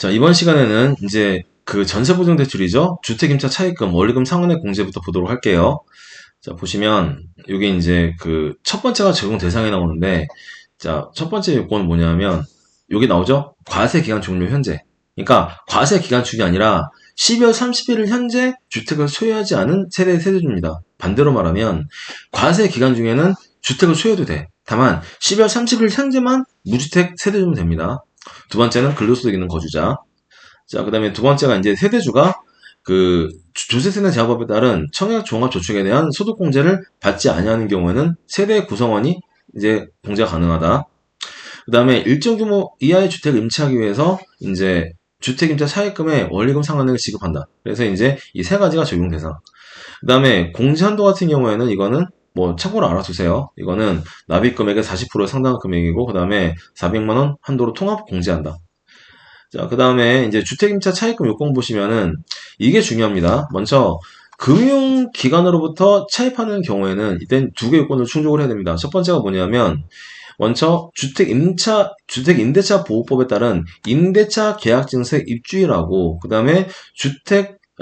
자, 이번 시간에는 이제 그 전세보증대출이죠. 주택임차 차입금, 원리금 상환의 공제부터 보도록 할게요. 자, 보시면 여기 이제 그 첫 번째가 적용 대상에 나오는데, 자, 첫 번째 요건은 뭐냐면 여기 나오죠. 과세 기간 종료 현재. 그러니까 과세 기간 중이 아니라 12월 30일 현재 주택을 소유하지 않은 세대 세대주입니다. 반대로 말하면 과세 기간 중에는 주택을 소유해도 돼. 다만 12월 30일 현재만 무주택 세대주면 됩니다. 두 번째는 근로소득 있는 거주자. 자, 그 다음에 두 번째가 이제 세대주가 그 조세세나 제한법에 따른 청약 종합저축에 대한 소득공제를 받지 아니하는 경우에는 세대 구성원이 이제 공제가 가능하다. 그 다음에 일정 규모 이하의 주택을 임차하기 위해서 이제 주택임차 차입금의 원리금 상환을 지급한다. 그래서 이제 이 세 가지가 적용 대상. 그 다음에 공제 한도 같은 경우에는 이거는 뭐 참고로 알아두세요. 이거는 납입 금액의 40% 상당 금액이고, 그 다음에 400만 원 한도로 통합 공제한다. 자, 그 다음에 이제 주택임차 차입금 요건 보시면은 이게 중요합니다. 먼저 금융기관으로부터 차입하는 경우에는 이땐 두 개 요건을 충족을 해야 됩니다. 첫 번째가 뭐냐면 먼저 주택임대차 보호법에 따른 임대차 계약 증세 입주일하고, 그 다음에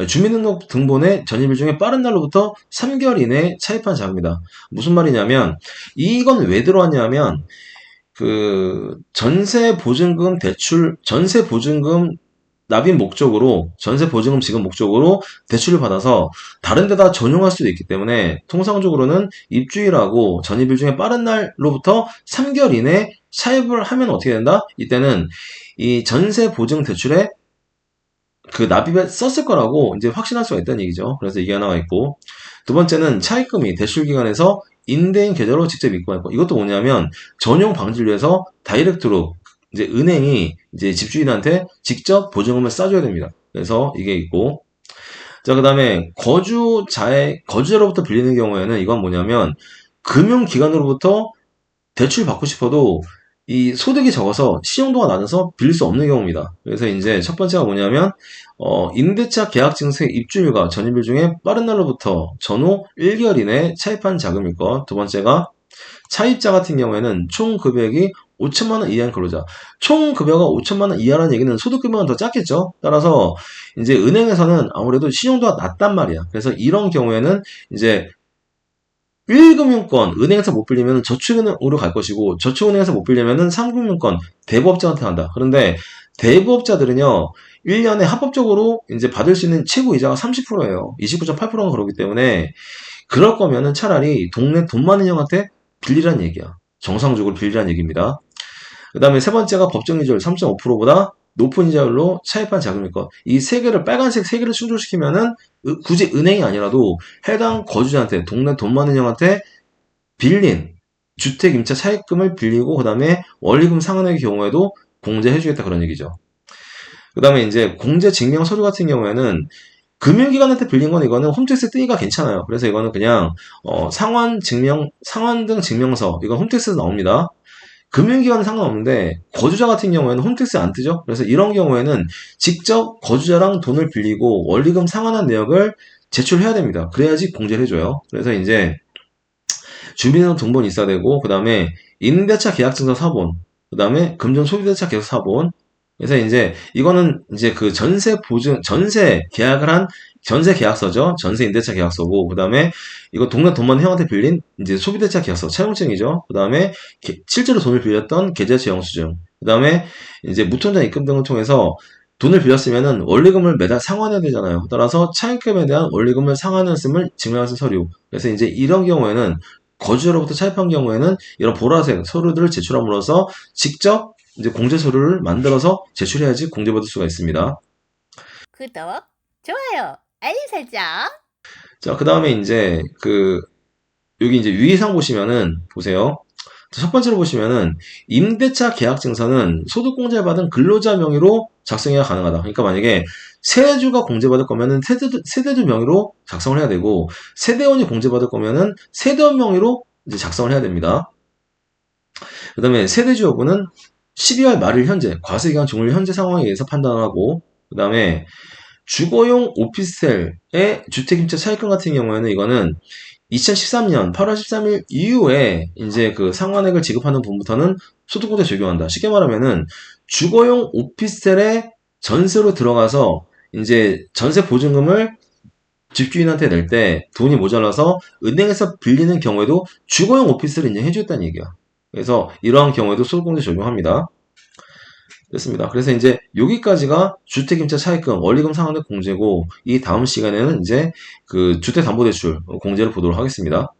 주민등록등본의 전입일 중에 빠른 날로부터 3개월 이내에 차입한 자금이다. 무슨 말이냐면 이건 왜 들어왔냐면 그 전세 보증금 납입 목적으로, 전세 보증금 지급 목적으로 대출을 받아서 다른 데다 전용할 수도 있기 때문에 통상적으로는 입주일하고 전입일 중에 빠른 날로부터 3개월 이내에 차입을 하면 어떻게 된다? 이때는 이 전세 보증 대출에 그 납입에 썼을 거라고 이제 확신할 수가 있다는 얘기죠. 그래서 이게 하나가 있고, 두 번째는 차입금이 대출기관에서 임대인 계좌로 직접 입금할 거. 이것도 뭐냐면 전용 방지를 위해서 다이렉트로 이제 은행이 이제 집주인한테 직접 보증금을 싸줘야 됩니다. 그래서 이게 있고, 자, 그 다음에 거주자로부터 빌리는 경우에는 이건 뭐냐면 금융기관으로부터 대출 받고 싶어도 이 소득이 적어서 신용도가 낮아서 빌릴 수 없는 경우입니다. 그래서 이제 첫 번째가 뭐냐면 임대차 계약 증세 입주일과 전입일 중에 빠른 날로부터 전후 1개월 이내에 차입한 자금일 것. 두 번째가 차입자 같은 경우에는 총 금액이 5천만 원 이하인 근로자. 총 급여가 5천만 원 이하라는 얘기는 소득 금액은 더 작겠죠. 따라서 이제 은행에서는 아무래도 신용도가 낮단 말이야. 그래서 이런 경우에는 이제 1금융권, 은행에서 못 빌리면 저축은행으로 갈 것이고, 저축은행에서 못 빌리면 3금융권, 대부업자한테 간다. 그런데 대부업자들은요, 1년에 합법적으로 이제 받을 수 있는 최고 이자가 30%예요. 29.8%가 그러기 때문에, 그럴 거면은 차라리 동네 돈 많은 형한테 빌리란 얘기야. 정상적으로 빌리란 얘기입니다. 그 다음에 세 번째가 법정이자율 3.5%보다 높은 이자율로 차입한 자금일 것. 이 세 개를, 빨간색 세 개를 충족시키면은 굳이 은행이 아니라도 해당 거주자한테, 동네 돈 많은 형한테 빌린 주택 임차 차입금을 빌리고, 그 다음에 원리금 상환의 경우에도 공제해주겠다, 그런 얘기죠. 그 다음에 이제 공제 증명 서류 같은 경우에는 금융기관한테 빌린 건 이거는 홈택스 뜨기가 괜찮아요. 그래서 이거는 그냥 상환 등 증명서, 이건 홈택스에서 나옵니다. 금융기관은 상관없는데 거주자 같은 경우에는 홈택스 안 뜨죠. 그래서 이런 경우에는 직접 거주자랑 돈을 빌리고 원리금 상환한 내역을 제출해야 됩니다. 그래야지 공제를 해줘요. 그래서 이제 주민등록등본이 있어야 되고, 그 다음에 임대차 계약증서 사본, 그 다음에 금전 소비대차 계약서 사본. 그래서 이제 이거는 이제 그 전세 계약을 한 전세 계약서죠. 전세 임대차 계약서고, 그 다음에 이거 동네 돈 많은 형한테 빌린 이제 소비대차 계약서, 차용증이죠. 그 다음에 실제로 돈을 빌렸던 계좌이체 영수증. 그 다음에 이제 무통장 입금 등을 통해서 돈을 빌렸으면은 원리금을 매달 상환해야 되잖아요. 따라서 차입금에 대한 원리금을 상환했음을 증명하는 서류. 그래서 이제 이런 경우에는 거주자로부터 차입한 경우에는 이런 보라색 서류들을 제출함으로써 직접 이제 공제 서류를 만들어서 제출해야지 공제받을 수가 있습니다. 구독, 좋아요, 알림 설정. 자, 그 다음에 이제 여기 이제 유의사항 보시면은 보세요. 첫 번째로 보시면은 임대차 계약 증서는 소득 공제를 받은 근로자 명의로 작성해야 가능하다. 그러니까 만약에 세대주가 공제받을 거면은 세대주 명의로 작성을 해야 되고, 세대원이 공제받을 거면은 세대원 명의로 이제 작성을 해야 됩니다. 그 다음에 세대주 여부는 12월 말일 현재, 과세기간 종료 현재 상황에 의해서 판단하고, 그 다음에 주거용 오피스텔의 주택임차 차입금 같은 경우에는 이거는 2013년 8월 13일 이후에 이제 그 상환액을 지급하는 분부터는 소득공제 적용한다. 쉽게 말하면은 주거용 오피스텔의 전세로 들어가서 이제 전세 보증금을 집주인한테 낼 때 돈이 모자라서 은행에서 빌리는 경우에도 주거용 오피스를 인정해줬다는 얘기야. 그래서 이러한 경우에도 소득공제 적용합니다. 됐습니다. 그래서 이제 여기까지가 주택임차 차입금, 원리금 상환액 공제고 이 다음 시간에는 이제 그 주택담보대출 공제를 보도록 하겠습니다.